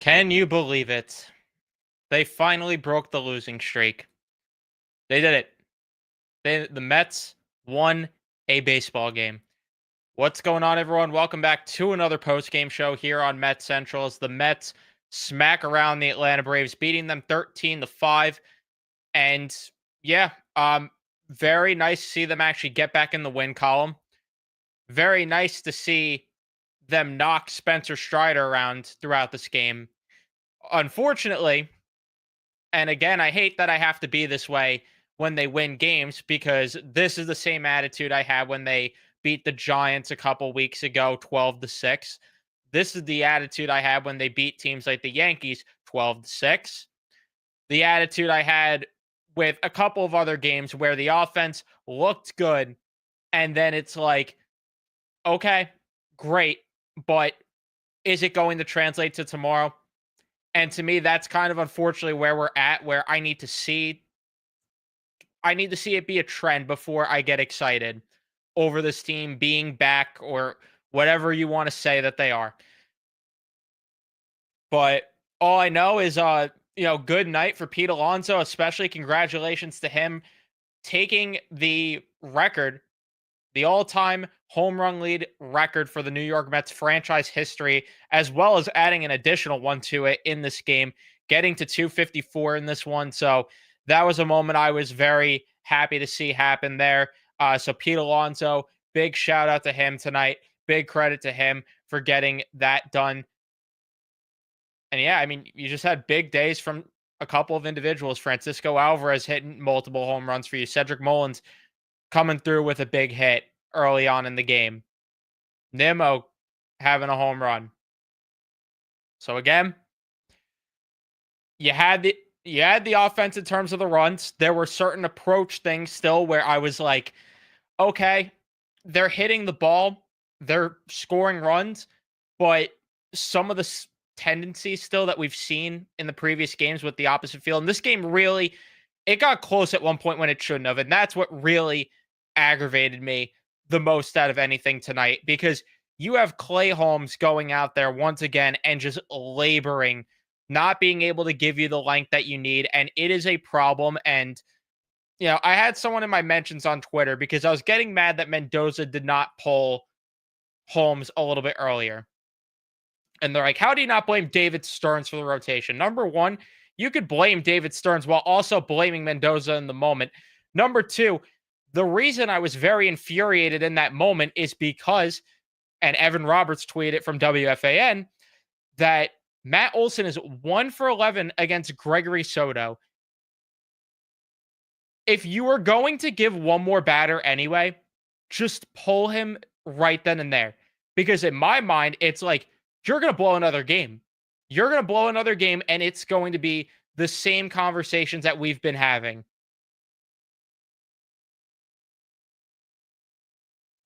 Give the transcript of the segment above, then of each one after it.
Can you believe it? They finally broke the losing streak. They did it. The Mets won a baseball game. What's going on, everyone? Welcome back to another post-game show here on Mets Central as the Mets smack around the Atlanta Braves, beating them 13-5. And yeah, very nice to see them actually get back in the win column. Very nice to see them knock Spencer Strider around throughout this game. Unfortunately, and again, I hate that I have to be this way when they win games because this is the same attitude I had when they beat the Giants a couple weeks ago, 12-6. This is the attitude I had when they beat teams like the Yankees, 12-6. The attitude I had with a couple of other games where the offense looked good, and then it's like, okay, great, but is it going to translate to tomorrow? And to me, that's kind of unfortunately where we're at, where I need to see it be a trend before I get excited over this team being back or whatever you want to say that they are. But all I know is good night for Pete Alonso, especially congratulations to him taking the record, the all-time home run lead record for the New York Mets franchise history, as well as adding an additional one to it in this game, getting to 254 in this one. So that was a moment I was very happy to see happen there. So Pete Alonso, big shout out to him tonight. Big credit to him for getting that done. And yeah, I mean, you just had big days from a couple of individuals. Francisco Alvarez hitting multiple home runs for you. Cedric Mullins coming through with a big hit early on in the game. Nimmo having a home run. So again, you had the offense in terms of the runs. There were certain approach things still where I was like, okay, they're hitting the ball, they're scoring runs, but some of the tendencies still that we've seen in the previous games with the opposite field. And this game really, it got close at one point when it shouldn't have. And that's what really aggravated me the most out of anything tonight because you have Clay Holmes going out there once again and just laboring, not being able to give you the length that you need. And it is a problem. And, I had someone in my mentions on Twitter because I was getting mad that Mendoza did not pull Holmes a little bit earlier. And they're like, how do you not blame David Stearns for the rotation? Number one, you could blame David Stearns while also blaming Mendoza in the moment. Number two, the reason I was very infuriated in that moment is because, and Evan Roberts tweeted from WFAN, that Matt Olson is 1 for 11 against Gregory Soto. If you are going to give one more batter anyway, just pull him right then and there. Because in my mind, it's like, you're going to blow another game. You're going to blow another game, and it's going to be the same conversations that we've been having.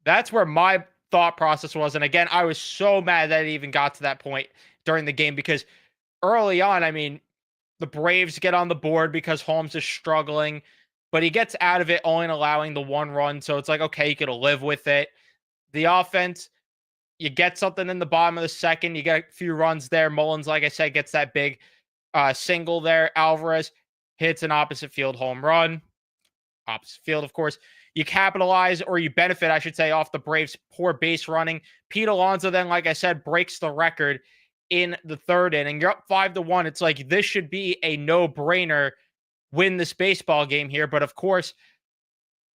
That's where my thought process was. And again, I was so mad that it even got to that point during the game because early on, I mean, the Braves get on the board because Holmes is struggling, but he gets out of it only allowing the one run. So it's like, okay, you could live with it. The offense, you get something in the bottom of the second. You get a few runs there. Mullins, like I said, gets that big single there. Alvarez hits an opposite field home run. Opposite field, of course. You capitalize or you benefit, I should say, off the Braves' poor base running. Pete Alonso then, like I said, breaks the record in the third inning. You're up 5-1. It's like this should be a no-brainer win this baseball game here. But of course,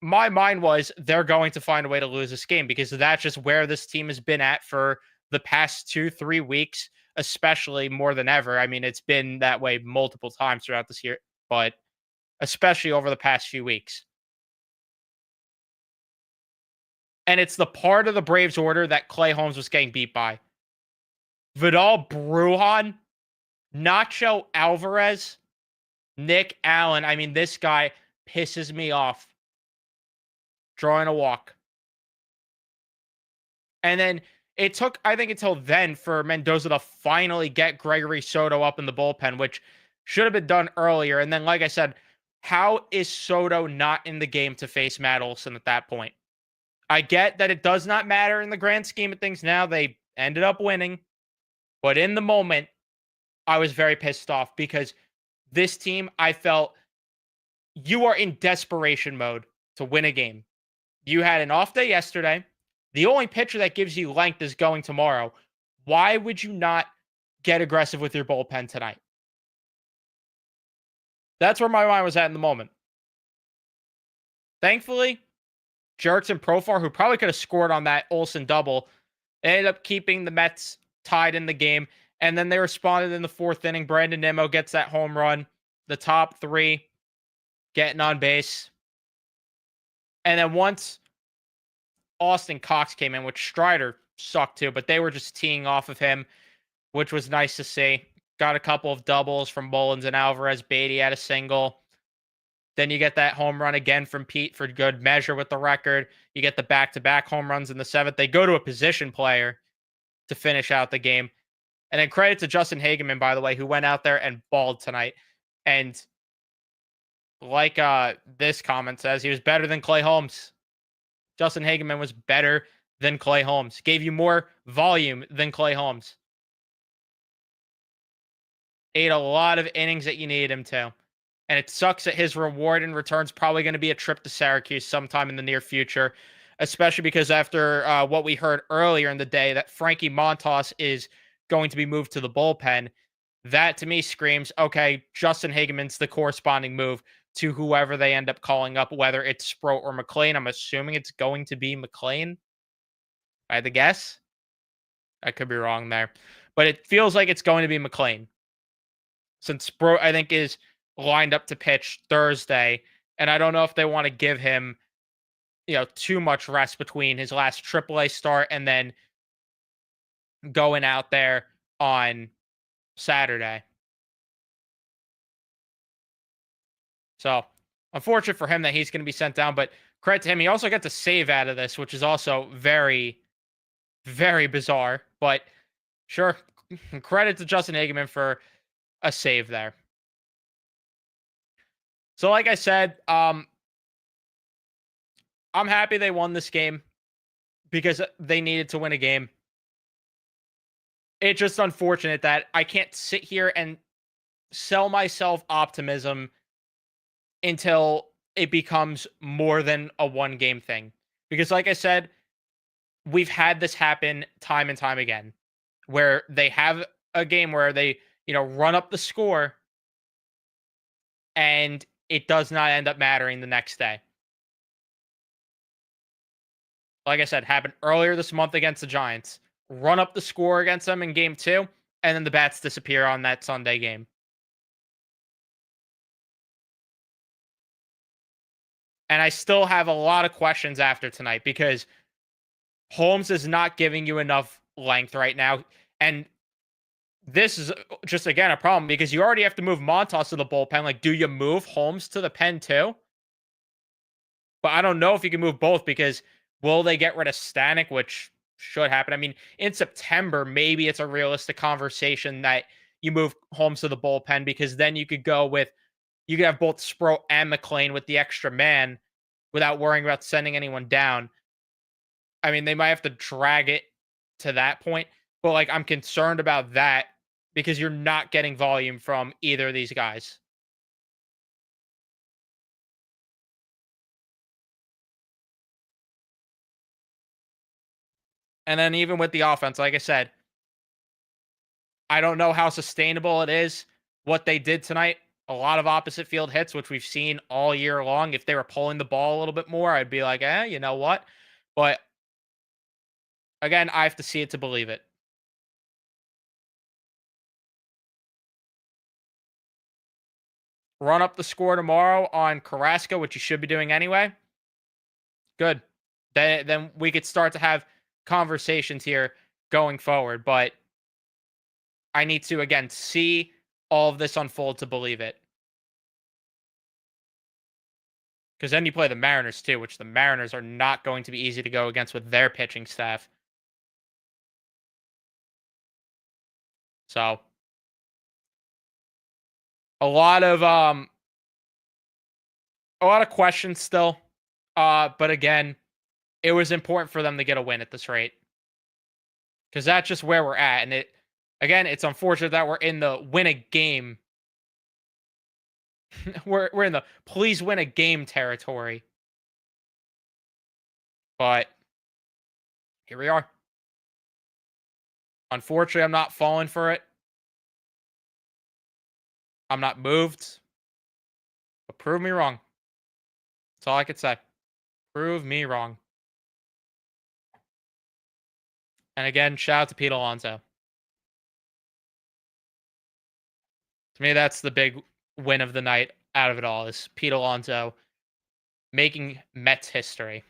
my mind was they're going to find a way to lose this game because that's just where this team has been at for the past 2-3 weeks, especially more than ever. I mean, it's been that way multiple times throughout this year, but especially over the past few weeks. And it's the part of the Braves order that Clay Holmes was getting beat by. Vidal Brujan, Nacho Alvarez, Nick Allen. I mean, this guy pisses me off. Drawing a walk. And then it took, I think, until then for Mendoza to finally get Gregory Soto up in the bullpen, which should have been done earlier. And then, like I said, how is Soto not in the game to face Matt Olson at that point? I get that it does not matter in the grand scheme of things now. They ended up winning. But in the moment, I was very pissed off because this team, I felt you are in desperation mode to win a game. You had an off day yesterday. The only pitcher that gives you length is going tomorrow. Why would you not get aggressive with your bullpen tonight? That's where my mind was at in the moment. Thankfully, Jerks and Profar, who probably could have scored on that Olsen double, they ended up keeping the Mets tied in the game. And then they responded in the fourth inning. Brandon Nimmo gets that home run. The top three getting on base. And then once Austin Cox came in, which Strider sucked too, but they were just teeing off of him, which was nice to see. Got a couple of doubles from Mullins and Alvarez. Beatty had a single. Then you get that home run again from Pete for good measure with the record. You get the back-to-back home runs in the seventh. They go to a position player to finish out the game. And then credit to Justin Hageman, by the way, who went out there and balled tonight. And like this comment says, he was better than Clay Holmes. Justin Hageman was better than Clay Holmes. Gave you more volume than Clay Holmes. Ate a lot of innings that you needed him to. And it sucks that his reward in return is probably going to be a trip to Syracuse sometime in the near future, especially because after what we heard earlier in the day that Frankie Montas is going to be moved to the bullpen. That to me screams, okay, Justin Hageman's the corresponding move to whoever they end up calling up, whether it's Sproat or McLean. I'm assuming it's going to be McLean. I had to guess. I could be wrong there. But it feels like it's going to be McLean. Since Sproat, I think, is lined up to pitch Thursday. And I don't know if they want to give him, too much rest between his last AAA start and then going out there on Saturday. So unfortunate for him that he's going to be sent down, but credit to him. He also got to save out of this, which is also very, very bizarre. But sure, credit to Justin Hageman for a save there. So like I said, I'm happy they won this game because they needed to win a game. It's just unfortunate that I can't sit here and sell myself optimism until it becomes more than a one game thing. Because like I said, we've had this happen time and time again where they have a game where they, run up the score and it does not end up mattering the next day. Like I said, happened earlier this month against the Giants. Run up the score against them in game 2, and then the bats disappear on that Sunday game. And I still have a lot of questions after tonight because Holmes is not giving you enough length right now. And this is just, again, a problem because you already have to move Montas to the bullpen. Like, do you move Holmes to the pen too? But I don't know if you can move both because will they get rid of Stanek, which should happen. I mean, in September, maybe it's a realistic conversation that you move Holmes to the bullpen because then you could have both Sproat and McLean with the extra man without worrying about sending anyone down. I mean, they might have to drag it to that point, but like I'm concerned about that because you're not getting volume from either of these guys. And then even with the offense, like I said, I don't know how sustainable it is. What they did tonight, a lot of opposite field hits, which we've seen all year long. If they were pulling the ball a little bit more, I'd be like, you know what? But again, I have to see it to believe it. Run up the score tomorrow on Carrasco, which you should be doing anyway. Good. Then we could start to have conversations here going forward. But I need to, again, see all of this unfold to believe it. Because then you play the Mariners too, which the Mariners are not going to be easy to go against with their pitching staff. So a lot of questions still. But again, it was important for them to get a win at this rate. Because that's just where we're at. And Again, it's unfortunate that we're in the win a game. We're in the please win a game territory. But here we are. Unfortunately, I'm not falling for it. I'm not moved. But prove me wrong. That's all I could say. Prove me wrong. And again, shout out to Pete Alonso. To me, that's the big win of the night out of it all is Pete Alonso making Mets history.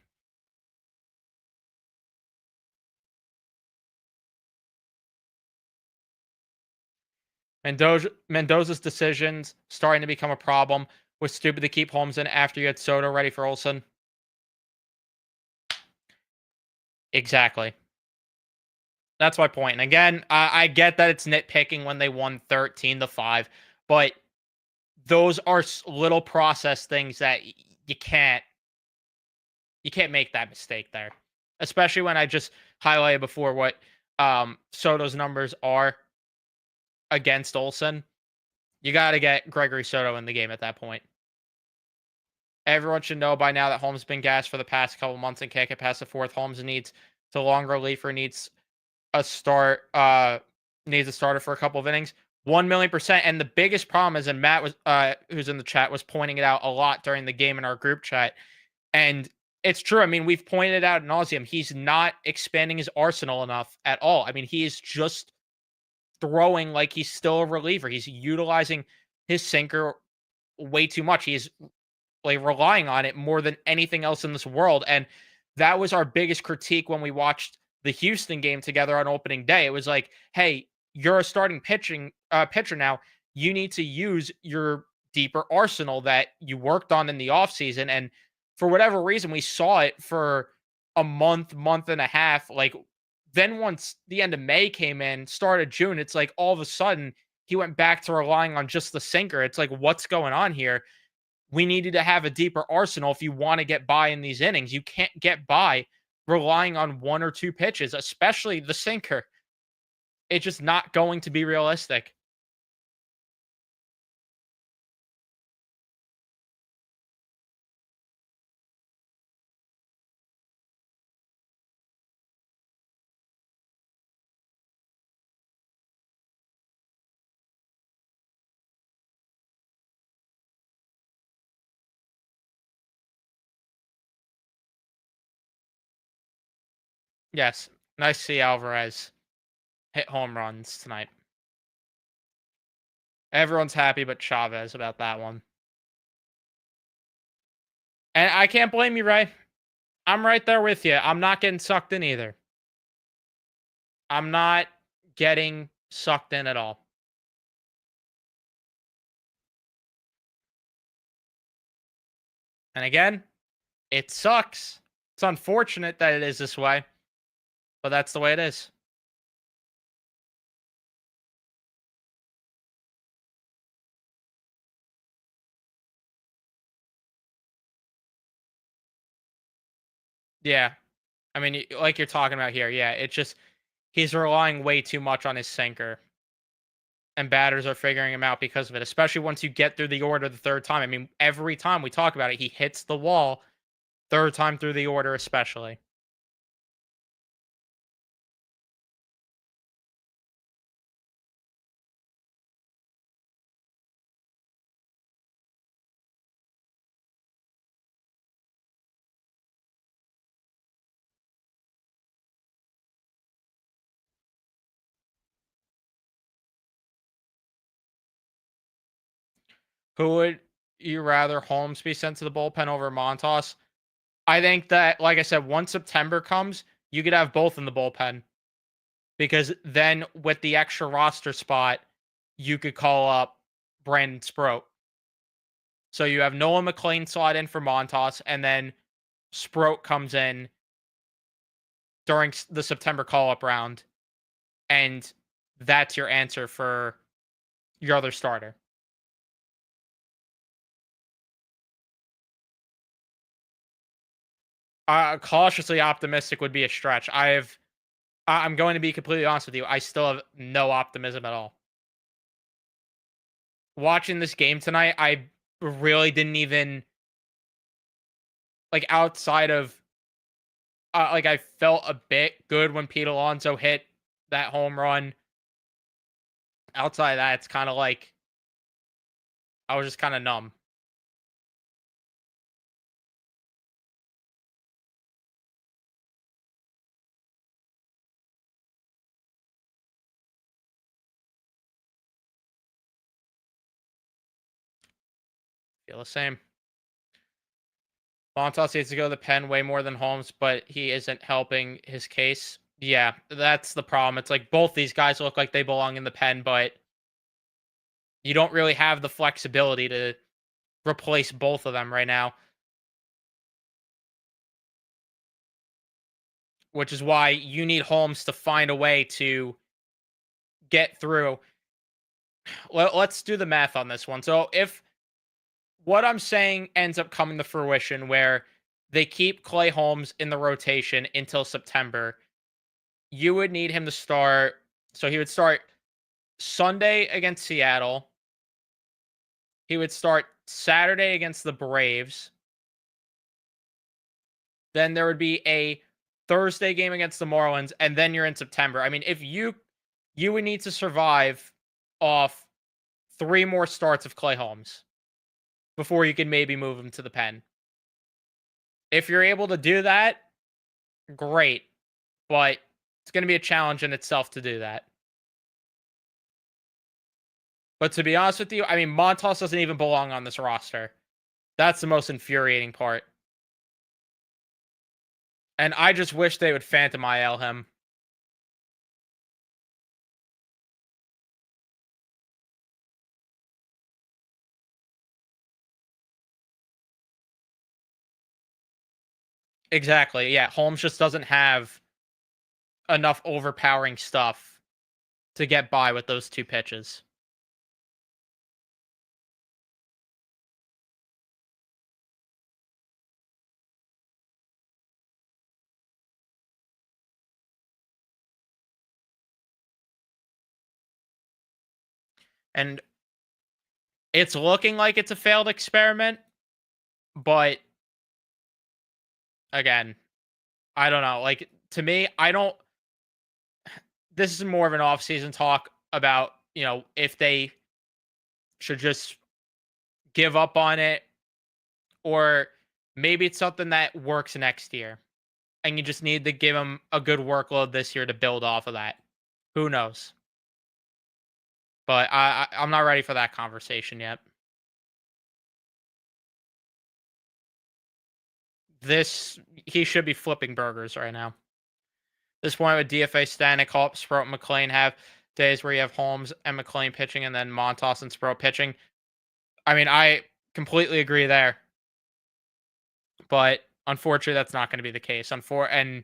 Mendoza's decisions starting to become a problem. Was stupid to keep Holmes in after you had Soto ready for Olsen. Exactly. That's my point. And again, I get that it's nitpicking when they won 13-5, but those are little process things that you can't make that mistake there. Especially when I just highlighted before what Soto's numbers are against Olsen. You got to get Gregory Soto in the game at that point. Everyone should know by now that Holmes has been gassed for the past couple months and can't get past the fourth. Holmes needs to long reliever, needs a start, needs a starter for a couple of innings. 1,000,000%. And the biggest problem is, and Matt was who's in the chat was pointing it out a lot during the game in our group chat. And it's true. I mean, we've pointed out ad nauseum. He's not expanding his arsenal enough at all. I mean, he is just throwing like he's still a reliever. He's utilizing his sinker way too much. He's like relying on it more than anything else in this world. And that was our biggest critique when we watched the Houston game together on opening day. It was like, hey, you're a starting pitcher now. You need to use your deeper arsenal that you worked on in the offseason. And for whatever reason, we saw it for a month and a half. Like then once the end of May came in, started June, it's like all of a sudden he went back to relying on just the sinker. It's like, what's going on here? We needed to have a deeper arsenal if you want to get by in these innings. You can't get by relying on one or two pitches, especially the sinker. It's just not going to be realistic. Yes, nice to see Alvarez hit home runs tonight. Everyone's happy but Chavez about that one. And I can't blame you, Ray. I'm right there with you. I'm not getting sucked in either. I'm not getting sucked in at all. And again, it sucks. It's unfortunate that it is this way, but that's the way it is. Yeah. I mean, like you're talking about here, yeah, it's just he's relying way too much on his sinker, and batters are figuring him out because of it, especially once you get through the order the third time. I mean, every time we talk about it, he hits the wall third time through the order, especially. Who would you rather Holmes be sent to the bullpen over Montas? I think that, like I said, once September comes, you could have both in the bullpen because then with the extra roster spot, you could call up Brandon Sproat. So you have Nolan McLean slot in for Montas, and then Sproat comes in during the September call up round, and that's your answer for your other starter. Cautiously optimistic would be a stretch. I'm going to be completely honest with you. I still have no optimism at all. Watching this game tonight, I really didn't even like outside of like I felt a bit good when Pete Alonso hit that home run. Outside of that, it's kind of like I was just kind of numb. Feel the same. Montas needs to go to the pen way more than Holmes, but he isn't helping his case. Yeah, that's the problem. It's like both these guys look like they belong in the pen, but you don't really have the flexibility to replace both of them right now, which is why you need Holmes to find a way to get through. Let's do the math on this one. So if what I'm saying ends up coming to fruition where they keep Clay Holmes in the rotation until September, you would need him to start. So he would start Sunday against Seattle. He would start Saturday against the Braves. Then there would be a Thursday game against the Marlins, and then you're in September. I mean, if you would need to survive off 3 more starts of Clay Holmes before you can maybe move him to the pen. If you're able to do that, great, but it's going to be a challenge in itself to do that. But to be honest with you, I mean, Montas doesn't even belong on this roster. That's the most infuriating part. And I just wish they would Phantom IL him. Exactly. Yeah, Holmes just doesn't have enough overpowering stuff to get by with those 2 pitches. And it's looking like it's a failed experiment, but again, I don't know. Like to me, I don't this is more of an off-season talk about, if they should just give up on it or maybe it's something that works next year and you just need to give them a good workload this year to build off of that. Who knows? But I'm not ready for that conversation yet. This he should be flipping burgers right now. This point with DFA Stanek, Hop, Sprout, and McLean have days where you have Holmes and McLean pitching and then Montas and Sprout pitching. I mean, I completely agree there. But unfortunately, that's not going to be the case. And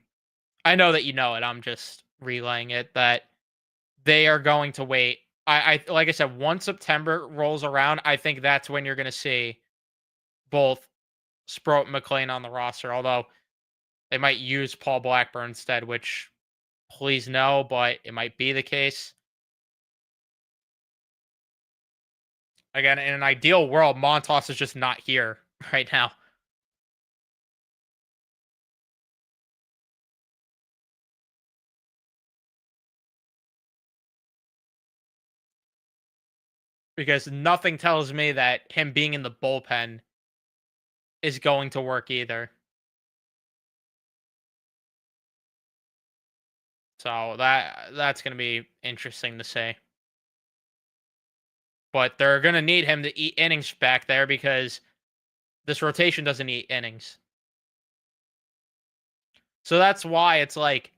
I know that you know it. I'm just relaying it that they are going to wait. I like I said, once September rolls around, I think that's when you're going to see both Sproat and McLean on the roster. Although they might use Paul Blackburn instead, which please no, but it might be the case. Again, in an ideal world, Montas is just not here right now because nothing tells me that him being in the bullpen is going to work either. So that's going to be interesting to say. But they're going to need him to eat innings back there because this rotation doesn't eat innings. So that's why it's like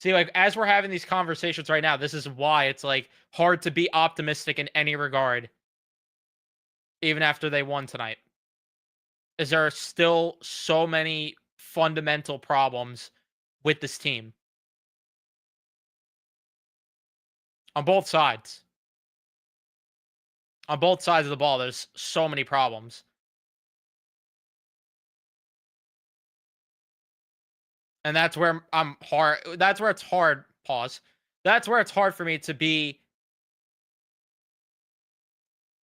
see like as we're having these conversations right now, this is why it's like hard to be optimistic in any regard even after they won tonight. Is there are still so many fundamental problems with this team on both sides. On both sides of the ball, there's so many problems. And that's where I'm hard. That's where it's hard. Pause. That's where it's hard for me to be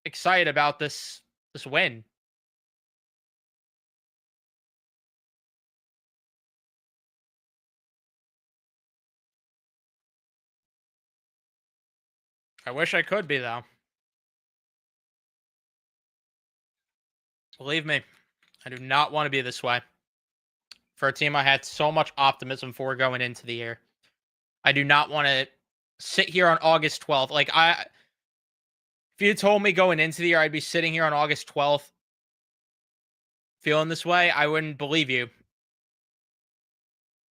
excited about this win. I wish I could be though. Believe me, I do not want to be this way. For a team I had so much optimism for going into the year. I do not want to sit here on August 12th. Like if you told me going into the year I'd be sitting here on August 12th feeling this way, I wouldn't believe you.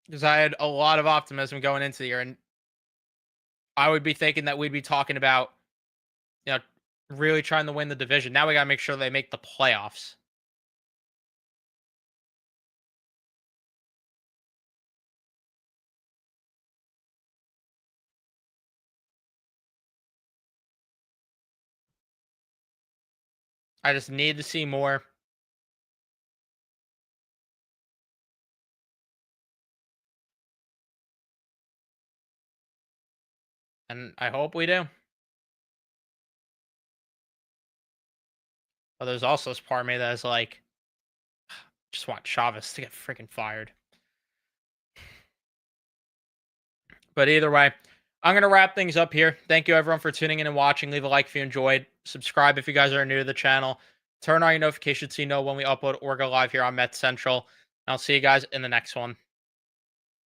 Because I had a lot of optimism going into the year, and I would be thinking that we'd be talking about, you know, really trying to win the division. Now we got to make sure they make the playoffs. I just need to see more. And I hope we do. But there's also this part of me that is like, just want Chavez to get freaking fired. But either way, I'm going to wrap things up here. Thank you, everyone, for tuning in and watching. Leave a like if you enjoyed. Subscribe if you guys are new to the channel. Turn on your notifications so you know when we upload or go live here on Met Central. I'll see you guys in the next one.